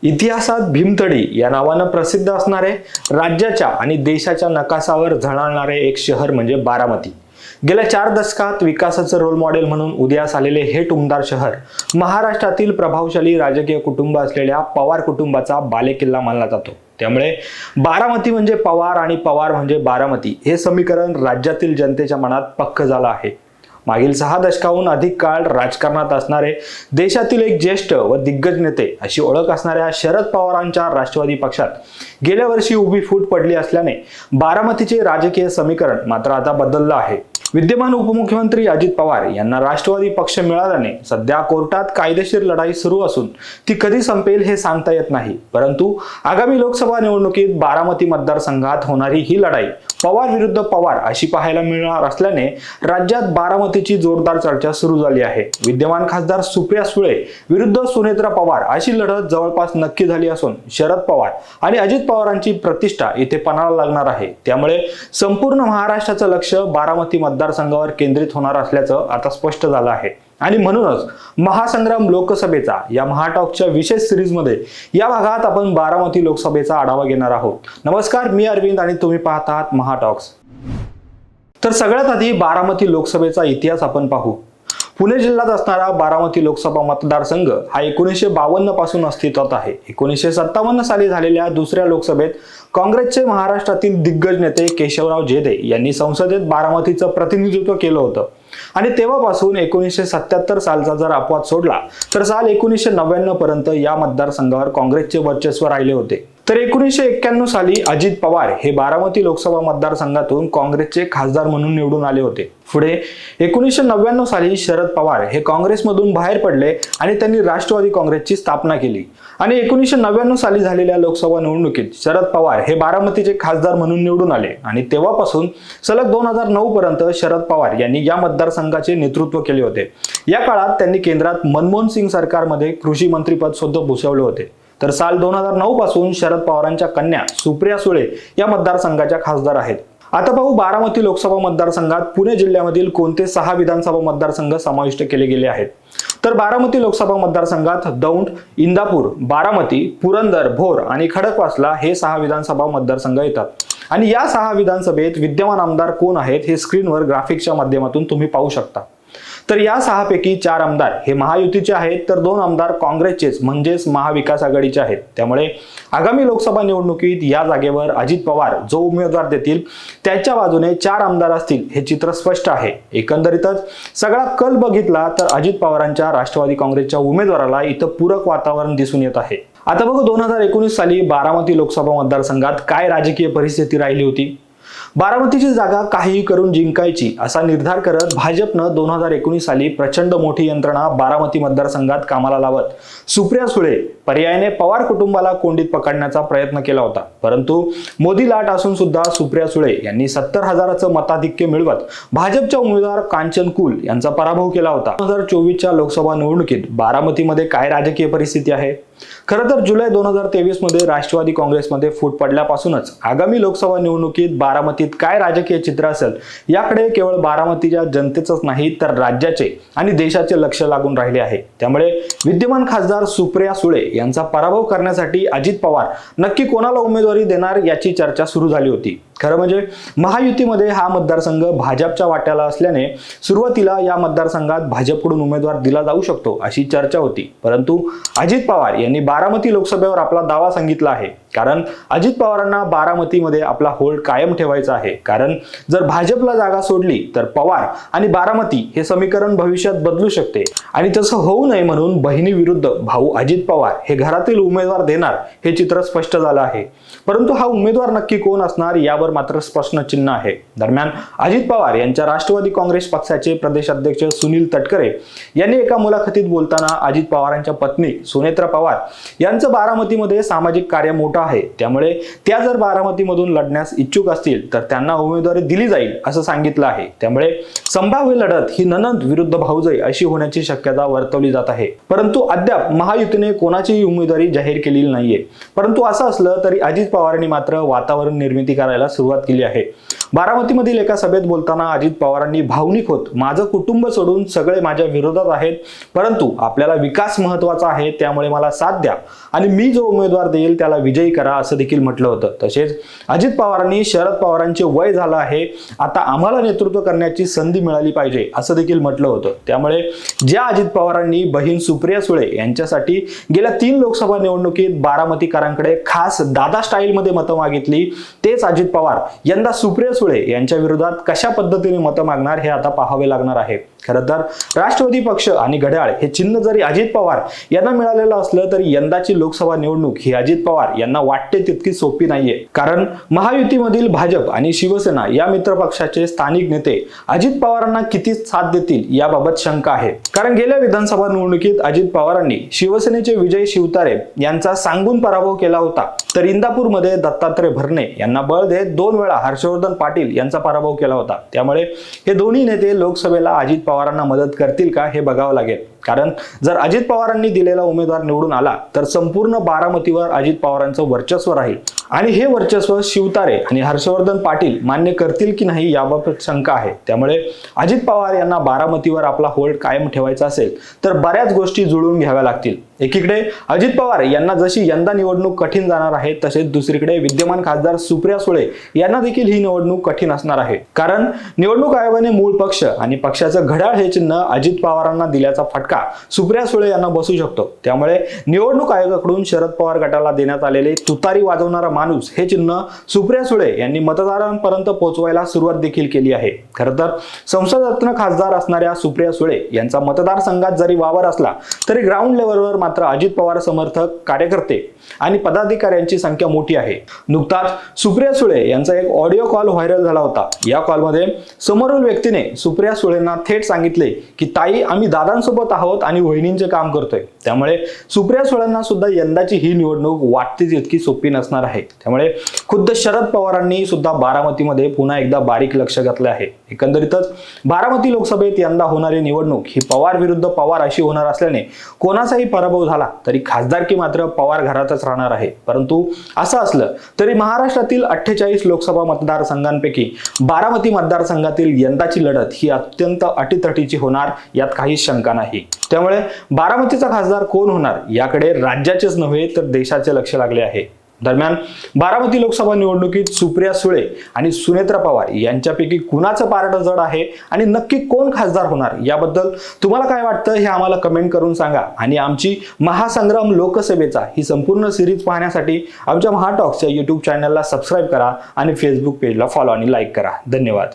इतिहासात भीमथडी या नावानं प्रसिद्ध असणारे राज्याच्या आणि देशाच्या नकाशावर झळाळणारे एक शहर म्हणजे बारामती। गेल्या 4 दशकात विकासाचं रोल मॉडेल म्हणून उदयास आलेले हे टुमदार शहर महाराष्ट्रातील प्रभावशाली राजकीय कुटुंब असलेल्या पवार कुटुंबाचा बालेकिल्ला मानला जातो। त्यामुळे बारामती म्हणजे पवार आणि पवार म्हणजे बारामती हे समीकरण राज्यातील जनतेच्या मनात पक्क झालं आहे। मागील 6 दशकाहून अधिक काळ राजकारणात असणारे देशातील एक ज्येष्ठ व दिग्गज नेते अशी ओळख असणाऱ्या शरद पवारांच्या राष्ट्रवादी पक्षात गेल्या वर्षी उभी फूट पडली असल्याने बारामतीचे राजकीय समीकरण मात्र आता बदललं आहे। विद्यमान उपमुख्यमंत्री अजित पवार यांना राष्ट्रवादी पक्ष मिळाल्याने सध्या कोर्टात कायदेशीर लढाई सुरू असून ती कधी संपेल हे सांगता येत नाही। परंतु आगामी लोकसभा निवडणुकीत बारामती मतदारसंघात होणारी ही लढाई पवार विरुद्ध पवार अशी पाहायला मिळणार असल्याने राज्यात बारामतीची जोरदार चर्चा सुरू झाली आहे। विद्यमान खासदार सुप्रिया सुळे विरुद्ध सुनेत्रा पवार अशी लढत जवळपास नक्की झाली असून शरद पवार आणि अजित पवारांची प्रतिष्ठा इथे पणाला लागणार आहे। त्यामुळे संपूर्ण महाराष्ट्राचं लक्ष बारामती मतदारसंघावर केंद्रित होणार असल्याचं आता स्पष्ट झालं आहे। आणि म्हणूनच महासंग्राम लोकसभेचा या महाटॉकच्या विशेष सिरीजमध्ये या भागात आपण बारामती लोकसभेचा आढावा घेणार आहोत। नमस्कार, मी अरविंद आणि तुम्ही पाहत आहात महाटॉक्स। तर सगळ्यात आधी बारामती लोकसभेचा इतिहास आपण पाहू। पुणे जिल्ह्यात असणारा बारामती लोकसभा मतदारसंघ हा 1952 पासून अस्तित्वात आहे। 1957 साली झालेल्या दुसऱ्या लोकसभेत काँग्रेसचे महाराष्ट्रातील दिग्गज नेते केशवराव जेधे यांनी संसदेत बारामतीचं प्रतिनिधित्व केलं होतं आणि तेव्हापासून 1977 सालचा जर अपवाद सोडला तर साल 1999 पर्यंत या मतदारसंघावर काँग्रेसचे वर्चस्व राहिले होते। तर 1991 साली अजित पवार हे बारामती लोकसभा मतदारसंघातून काँग्रेसचे खासदार म्हणून निवडून आले होते। पुढे 1999 साली शरद पवार हे काँग्रेसमधून बाहेर पडले आणि त्यांनी राष्ट्रवादी काँग्रेसची स्थापना केली आणि 1999 साली झालेल्या लोकसभा निवडणुकीत शरद पवार हे बारामतीचे खासदार म्हणून निवडून आले आणि तेव्हापासून सलग 2009 पर्यंत शरद पवार यांनी या मतदारसंघाचे नेतृत्व केले होते। या काळात त्यांनी केंद्रात मनमोहन सिंग सरकारमध्ये कृषी मंत्रीपद सुद्धा भूषवले होते। तर साल 2009 पासून शरद पवारांच्या कन्या सुप्रिया सुळे या मतदारसंघाच्या खासदार आहेत। आता पाहू बारामती लोकसभा मतदारसंघात पुणे जिल्ह्यामधील कोणते 6 विधानसभा मतदारसंघ समाविष्ट केले गेले आहेत। तर बारामती लोकसभा मतदारसंघात दौंड, इंदापूर, बारामती, पुरंदर, भोर आणि खडकवासला हे 6 विधानसभा मतदारसंघ येतात। आणि या 6 विधानसभेत विद्यमान आमदार कोण आहेत हे स्क्रीनवर ग्राफिक्सच्या माध्यमातून तुम्ही पाहू शकता। तर या 6 पैकी 4 आमदार हे महायुतीचे आहेत तर 2 आमदार काँग्रेसचेच म्हणजेच महाविकास आघाडीचे आहेत। त्यामुळे आगामी लोकसभा निवडणुकीत या जागेवर अजित पवार जो उमेदवार देतील त्याच्या बाजूने 4 आमदार असतील हे चित्र स्पष्ट आहे। एकंदरीतच सगळा कल बघितला तर अजित पवारांच्या राष्ट्रवादी काँग्रेसच्या उमेदवाराला इथं पूरक वातावरण दिसून येत आहे। आता बघू 2019 साली बारामती लोकसभा मतदारसंघात काय राजकीय परिस्थिती राहिली होती। बारामतीची जागा काहीही करून जिंकायची असा निर्धार करत भाजपनं 2019 साली प्रचंड मोठी यंत्रणा बारामती मतदारसंघात कामाला लावत सुप्रिया सुळे पर्यायाने पवार कुटुंबाला कोंडीत पकडण्याचा प्रयत्न केला होता। परंतु मोदी लाट असून सुद्धा सुप्रिया सुळे यांनी 70,000चं मताधिक्य मिळवत भाजपच्या उमेदवार कांचन कुल यांचा पराभव केला होता। 2024च्या लोकसभा निवडणुकीत बारामतीमध्ये काय राजकीय परिस्थिती आहे। खरं तर जुलै 2023 मध्ये राष्ट्रवादी काँग्रेसमध्ये फूट पडल्यापासूनच आगामी लोकसभा निवडणुकीत बारामतीत काय राजकीय चित्र असेल याकडे केवळ बारामतीच्या जनतेचंच नाही तर राज्याचे आणि देशाचे लक्ष लागून राहिले आहे। त्यामुळे विद्यमान खासदार सुप्रिया सुळे यांचा पराभव करण्यासाठी अजित पवार नक्की कोणाला उमेदवारी देणार याची चर्चा सुरू झाली होती। खरं म्हणजे महायुतीमध्ये हा मतदारसंघ भाजपच्या वाट्याला असल्याने सुरुवातीला या मतदारसंघात भाजपकडून उमेदवार दिला जाऊ शकतो अशी चर्चा होती। परंतु अजित पवार यांनी बारामती लोकसभेवर आपला दावा सांगितला आहे, कारण अजित पवारांना बारामतीमध्ये आपला होल्ड कायम ठेवायचा आहे। कारण जर भाजपला जागा सोडली तर पवार आणि बारामती हे समीकरण भविष्यात बदलू शकते आणि तसं होऊ नये म्हणून बहिणी विरुद्ध भाऊ अजित पवार हे घरातील उमेदवार देणार हे चित्र स्पष्ट झालं आहे। परंतु हा उमेदवार नक्की कोण असणार यावर मात्र प्रश्नचिन्ह आहे। दरम्यान अजित पवार यांच्या राष्ट्रवादी काँग्रेस पक्षाचे प्रदेशाध्यक्ष सुनील तटकरे यांनी एका मुलाखतीत बोलताना अजित पवारांच्या पत्नी सुनेत्रा पवार यांचं बारामतीमध्ये सामाजिक कार्य मोठं आहे, त्यामुळे त्या जर बारामतीमधून लढण्यास इच्छुक असतील तर त्यांना उमेदवारी दिली जाईल असं सांगितलं आहे। त्यामुळे संभाव्य लढत ही नणंद विरुद्ध भाऊजाई अशी होण्याची शक्यता वर्तवली जात आहे। परंतु अद्याप महायुतीने कोणाचीही उमेदवारी जाहीर केलेली नाहीये। परंतु असं असलं तरी अजित पवारांनी मात्र वातावरण निर्मिती करायला सुरुवात केली आहे। बारामतीमधील एका सभेत बोलताना अजित पवारांनी भावनिक होत माझं कुटुंब सोडून सगळे माझ्या विरोधात आहेत, परंतु आपल्याला विकास महत्त्वाचा आहे त्यामुळे मला साथ द्या आणि मी जो उमेदवार देईल त्याला विजयी करा असं देखील म्हटलं होतं. तसेच अजित पवारांनी शरद पवारांचे वय झालं आहे, आता आम्हाला नेतृत्व करण्याची संधी मिळाली पाहिजे असं देखील म्हटलं होतं. त्यामुळे ज्या अजित पवारांनी बहीण सुप्रिया सुळे यांच्यासाठी गेल्या 3 लोकसभा निवडणुकीत बारामतीकरांकडे खास दादा स्टाईल मध्ये मतं मागितली, तेच अजित पवार यंदा सुप्रिया सुळे यांच्या विरोधात कशा पद्धतीने मतं मागणार हे आता पाहावे लागणार आहे. खरं तर राष्ट्रवादी पक्ष आणि घड्याळ हे चिन्ह जरी अजित पवार यांना मिळालेलं असलं तरी यंदाची लोकसभा निवडणूक ही अजित पवार यांना वाटते तितकी सोपी नाहीये. कारण महायुतीमधील भाजप आणि शिवसेना या मित्र पक्षाचे स्थानिक नेते अजित पवारांना किती साथ देतील याबाबत शंका आहे. कारण गेल्या विधानसभा निवडणुकीत अजित पवारांनी शिवसेनेचे विजय शिवतारे यांचा सांगून पराभव केला होता, तर इंदापूरमध्ये दत्तात्रय भरणे यांना बळ देत 2 वेळा हर्षवर्धन पाटील यांचा पराभव केला होता. त्यामुळे हे दोन्ही नेते लोकसभेला अजित पवारांना मदत करतील का हे बघावं लागेल. कारण जर अजित पवारांनी दिलेला उमेदवार निवडून आला तर संपूर्ण बारामतीवर अजित पवारांचं वर्चस्व राहील आणि हे वर्चस्व शिवतारे आणि हर्षवर्धन पाटील मान्य करतील की नाही याबाबत शंका आहे. त्यामुळे अजित पवार यांना बारामतीवर आपला होल्ड कायम ठेवायचा असेल तर बऱ्याच गोष्टी जुळून घ्याव्या लागतील. एकीकडे अजित पवार यांना जशी यंदा निवडणूक कठीण जाणार आहे, तसेच दुसरीकडे विद्यमान खासदार सुप्रिया सुळे यांना देखील ही निवडणूक कठीण असणार आहे. कारण निवडणूक आयोगाने मूळ पक्ष आणि पक्षाचं घड्याळ हे चिन्ह अजित पवारांना दिल्याचा फटका सुप्रिया सुळे यांना बसू शकतो. त्यामुळे निवडणूक आयोगाकडून शरद पवार गटाला देण्यात आलेले तुतारी वाजवणारा माणूस हे चिन्ह सुप्रिया सुळे यांनी मतदारांपर्यंत पोहोचवायला सुरुवात देखील केली आहे. खरं तर संसदरत्न खासदार असणाऱ्या सुप्रिया सुळे यांचा मतदारसंघात जरी वावर असला तरी ग्राउंड लेवलवर मात्र अजित पवार समर्थक, कार्यकर्ते आणि पदाधिकाऱ्यांची संख्या मोठी आहे. नुकताच सुप्रिया सुळे यांचा एक ऑडिओ कॉल व्हायरल झाला होता. या कॉलमध्ये समोरील व्यक्तीने सुप्रिया सुळेंना थेट सांगितले की ताई, आम्ही दादांसोबत आहोत आणि वहिनींचे काम करतोय. त्यामुळे सुप्रिया सुळेंना सुद्धा यंदाची ही निवडणूक वाटते तितकी सोपी नसणार आहे. त्यामुळे खुद्द शरद पवारांनी सुद्धा बारामतीमध्ये पुन्हा एकदा बारीक लक्ष घातले आहे. एकंदरीतच बारामती लोकसभेत यंदा होणारी निवडणूक ही पवार विरुद्ध पवार अशी होणार असल्याने कोणाचाही पराभव झाला तरी खासदारकी मात्र पवार घरातच राहणार आहे. परंतु असं असलं तरी महाराष्ट्रातील 48 लोकसभा मतदारसंघांपैकी बारामती मतदारसंघातील यंदाची लढत ही अत्यंत अटीतटीची होणार यात काही शंका नाही. त्यामुळे बारामतीचा खासदार कोण होणार याकडे राज्याचेच नव्हे तर देशाचे लक्ष लागले आहे. दरम्यान बारामती लोकसभा निवडणुकीत सुप्रिया सुळे आणि सुनेत्रा पवार यांच्यापैकी कुणाचं पारडं जड आहे आणि नक्की कोण खासदार होणार याबद्दल तुम्हाला काय वाटतं हे आम्हाला कमेंट करून सांगा. आणि आमची महासंग्राम लोकसभेचा ही संपूर्ण सिरीज पाहण्यासाठी आमच्या महाटॉक्सच्या YouTube चॅनलला सबस्क्राईब करा आणि फेसबुक पेजला फॉलो आणि लाईक करा. धन्यवाद.